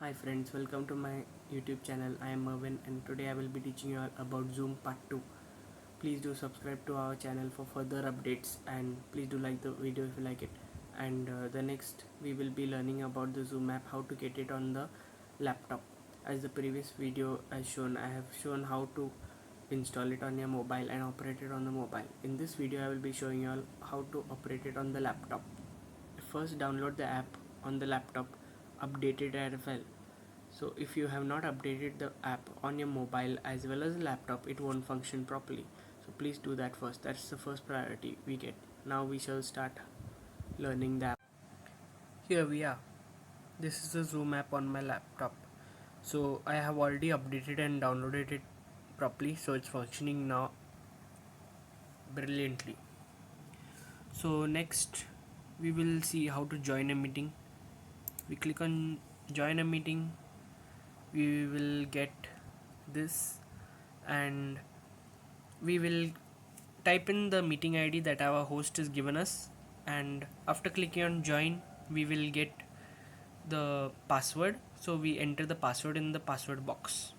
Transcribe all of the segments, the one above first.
Hi friends, welcome to my YouTube channel. I am Mervin and today I will be teaching you all about Zoom part 2. Please do subscribe to our channel for further updates and please do like the video if you like it. And the next we will be learning about the Zoom app, how to get it on the laptop. As the previous video has shown, I have shown how to install it on your mobile and operate it on the mobile. In this video I will be showing you all how to operate it on the laptop. First download the app on the laptop, update it as well. So if you have not updated the app on your mobile as well as laptop, it won't function properly. So please do that first. That's the first priority we get. Now we shall start learning the app. Here we are. This is the Zoom app on my laptop. So I have already updated and downloaded it properly, so it's functioning now brilliantly. So next we will see how to join a meeting. We click on join a meeting. We will get this and we will type in the meeting ID that our host has given us, and after clicking on join we will get the password, so we enter the password in the password box.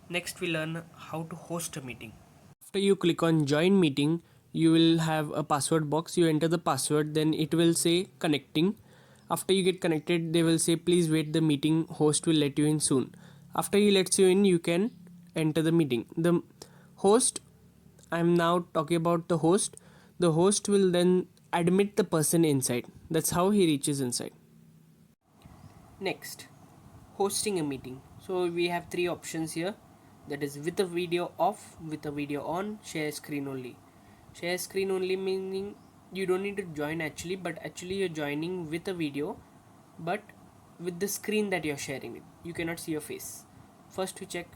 Next we learn how to host a meeting. After you click on join meeting, you will have a password box. You enter the password, then it will say connecting. After you get connected, they will say please wait, the meeting host will let you in soon. After he lets you in, you can enter the meeting. The host, I'm now talking about the host. The host will then admit the person inside. That's how he reaches inside. Next, hosting a meeting. So we have three options here, that is with a video off, with a video on, share screen only. Share screen only meaning you don't need to join actually, but actually you're joining with a video but with the screen that you're sharing with, you cannot see your face. First we check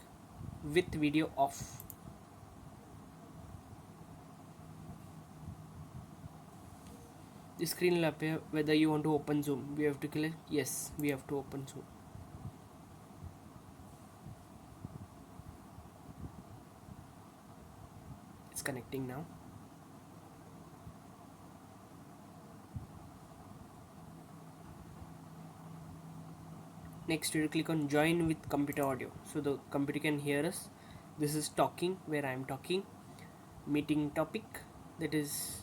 with video off. The screen will appear whether you want to open Zoom. We have to click yes, we have to open Zoom. It's connecting now. Next we will click on join with computer audio, so the computer can hear us. This is talking, where I am talking. Meeting topic, that is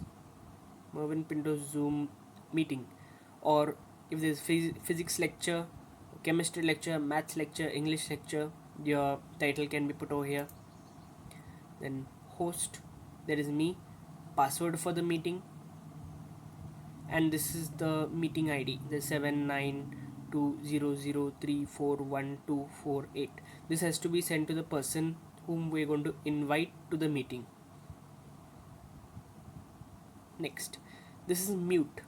Mervin Pinto's Zoom meeting. Or if there's physics lecture, chemistry lecture, maths lecture, English lecture, your title can be put over here. Then host, that is me. Password for the meeting, and this is the meeting ID, the 79200341248. This has to be sent to the person whom we're going to invite to the meeting. Next, this is mute.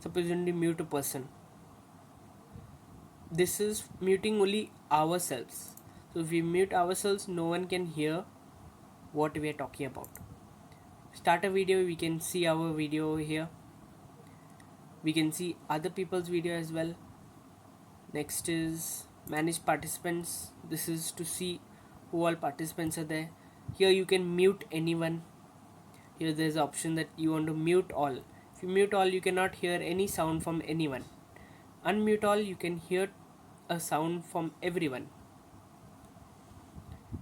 Suppose you want to mute a person. This is muting only ourselves. So if we mute ourselves, no one can hear what we are talking about. Start a video, we can see our video here. We can see other people's video as well. Next is manage participants. This is to see who all participants are there. Here you can mute anyone. Here there is an option that you want to mute all. If you mute all, you cannot hear any sound from anyone. Unmute all, you can hear a sound from everyone.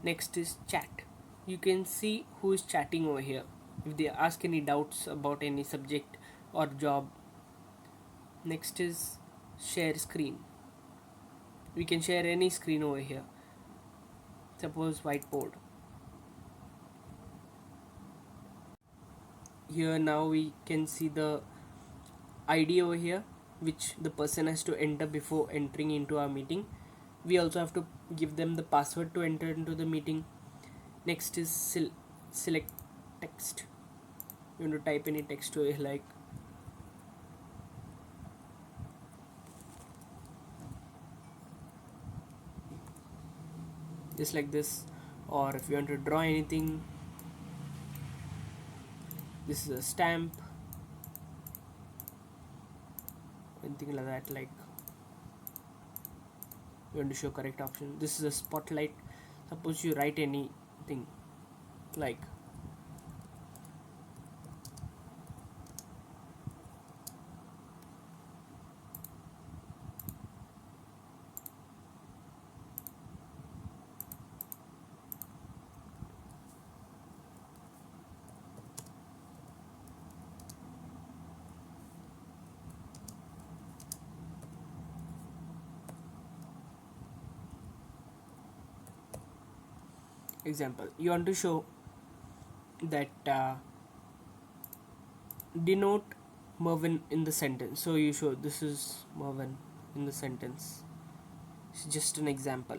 Next is chat. You can see who is chatting over here. If they ask any doubts about any subject or job. Next is share screen. We can share any screen over here. Suppose whiteboard. Here now we can see the ID over here, which the person has to enter before entering into our meeting. We also have to give them the password to enter into the meeting. Next is select text. You want to type any text over here, like just like this, or if you want to draw anything, this is a stamp, anything like that. Like you want to show correct option, this is a spotlight. Suppose you write anything like example, you want to show that denote Mervin in the sentence, so you show this is Mervin in the sentence. It's just an example.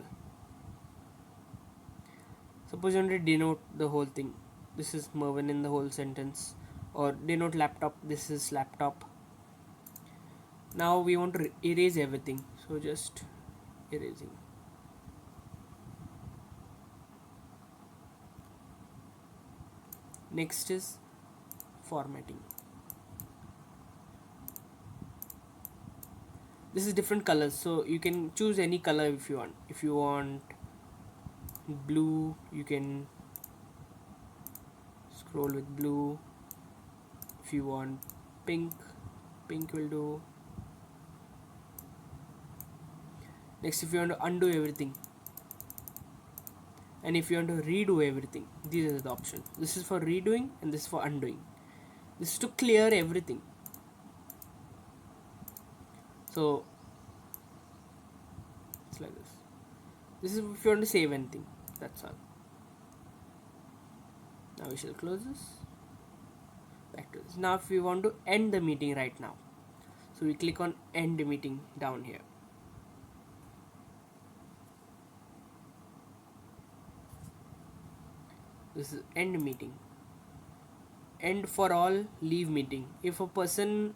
Suppose you want to denote the whole thing, this is Mervin in the whole sentence, or denote laptop, this is laptop. Now we want to erase everything, so just erasing. Next is formatting. This is different colors, so you can choose any color if you want. If you want blue, you can scroll with blue. If you want pink, pink will do. Next, if you want to undo everything, and if you want to redo everything, these are the options. This is for redoing and this is for undoing. This is to clear everything. So it's like this. This is if you want to save anything. That's all. Now we shall close this. Back to this. Now if we want to end the meeting right now, so we click on end meeting down here. This is end meeting. End for all, leave meeting. If a person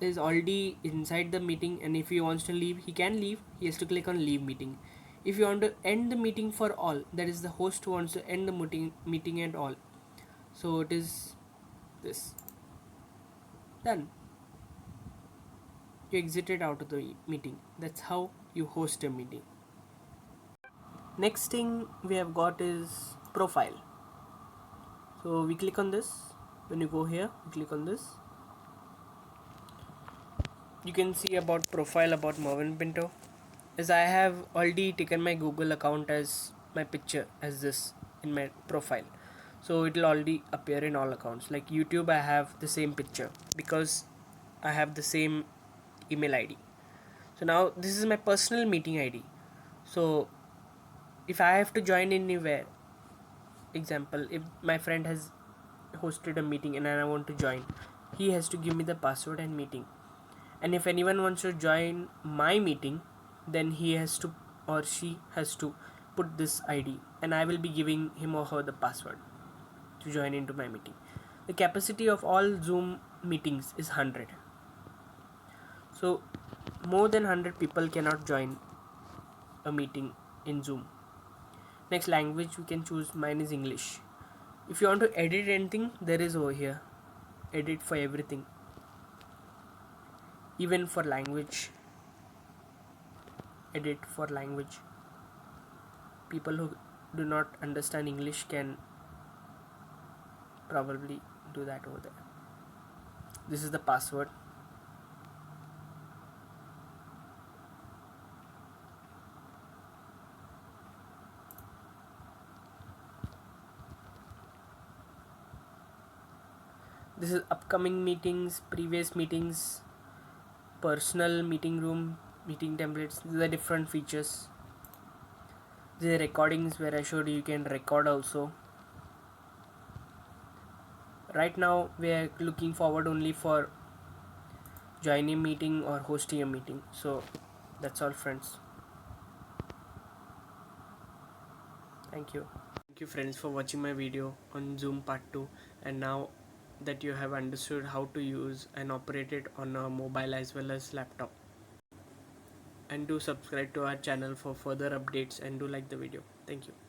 is already inside the meeting and if he wants to leave, he can leave. He has to click on leave meeting. If you want to end the meeting for all, that is the host wants to end the meeting and all, so it is this. Done. You exited out of the meeting. That's how you host a meeting. Next thing we have got is profile. So we click on this. When you go here, you click on this. You can see about profile about Mervin Pinto. As I have already taken my Google account as my picture as this in my profile, so it will already appear in all accounts. Like YouTube, I have the same picture because I have the same email ID. So now this is my personal meeting ID. So if I have to join anywhere, example, if my friend has hosted a meeting and I want to join, he has to give me the password and meeting. And if anyone wants to join my meeting, then he has to or she has to put this ID and I will be giving him or her the password to join into my meeting. The capacity of all Zoom meetings is 100. So more than 100 people cannot join a meeting in Zoom. Next language we can choose, mine is English. If you want to edit anything, there is over here edit for everything, even for language. Edit for language. People who do not understand English can probably do that over there. This is the password. This is upcoming meetings, previous meetings, personal meeting room, meeting templates. These are different features. These are recordings where I showed you can record also. Right now we are looking forward only for joining a meeting or hosting a meeting. So that's all, friends. Thank you. Thank you, friends, for watching my video on Zoom part 2. And now that you have understood how to use and operate it on a mobile as well as laptop, and do subscribe to our channel for further updates and do like the video. Thank you.